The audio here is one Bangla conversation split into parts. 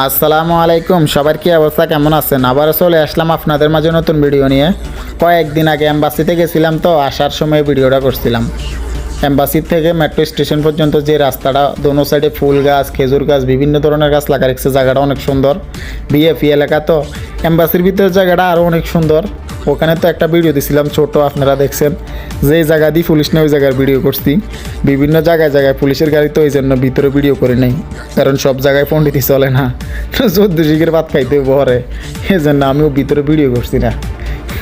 আসসালামু আলাইকুম, সবার কি অবস্থা, কেমন আছেন? আবার চলে আসলাম আপনাদের মাঝে নতুন ভিডিও নিয়ে। কয়েকদিন আগে এম্বাসিতে গেছিলাম, তো আসার সময় ভিডিওটা করছিলাম। এম্বাসির থেকে মেট্রো স্টেশন পর্যন্ত যে রাস্তাটা, দোনো সাইডে ফুল গাছ, খেজুর গাছ, বিভিন্ন ধরনের গাছ লাগা রেখেছে। জায়গাটা অনেক সুন্দর, বিএফি এলাকা। তো এম্বাসির ভিতরে জায়গাটা আরও অনেক সুন্দর। ওখানে তো একটা ভিডিও দিছিলাম ছোট, আপনারা দেখছেন। যেই জায়গা দিয়ে পুলিশ নেই ওই জায়গার ভিডিও করছি। বিভিন্ন জায়গায় জায়গায় পুলিশের গাড়ি, তো ওই জন্য ভিতরে ভিডিও করে নেই, কারণ সব জায়গায় পণ্ডিতই চলে না, চোদ্দ শিখের ভাত খাইতে বহরে, এই জন্য আমিও ভিতরে ভিডিও করছি না।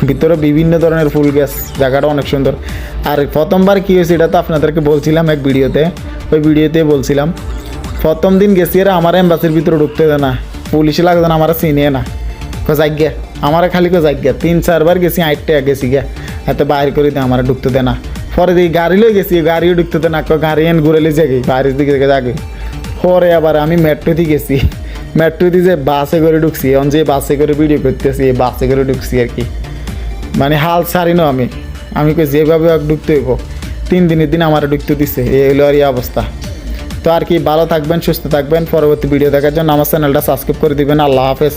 ভিতরে বিভিন্ন ধরনের ফুল গাছ, জায়গাটা অনেক সুন্দর। আর প্রথমবার কী হয়েছে এটা তো আপনাদেরকে বলছিলাম এক ভিডিওতে, ওই ভিডিওতে বলছিলাম প্রথম দিন গেছি এরা আমার এম্বাসির ভিতরে ঢুকতে দেয় না, পুলিশে লাগতো না, আমার চিনিয়ে না, জাগ্যা আমার খালি জাগ্যা 3-4 বার গেছি, 8 টাকা গেছি গিয়া, এত বাইর করে দেয়, আমার ঢুকতে দেয় না। পরে দিকে গাড়ি লই গেছি, গাড়িও ঢুকতে দেয় না, গাড়ি এন ঘুরেলে জাগে বাইরের দিকে জাগে। পরে আবার আমি মেট্রোতে গেছি, মেট্রোতে যে বাসে করে ঢুকছি, এখন যে বাসে করে ভিডিও করতেছি, এই বাসে করে ঢুকছি আর কি। মানে হাল ছাড়ি না আমি যেভাবে ঢুকতে হইব, 3 দিনের দিন আমার ঢুকতে দিচ্ছে, এই হলো আর এই অবস্থা। তো আর কি, ভালো থাকবেন, সুস্থ থাকবেন। পরবর্তী ভিডিও দেখার জন্য আমার চ্যানেলটা সাবস্ক্রাইব করে দিবেন। আল্লাহ হাফেজ।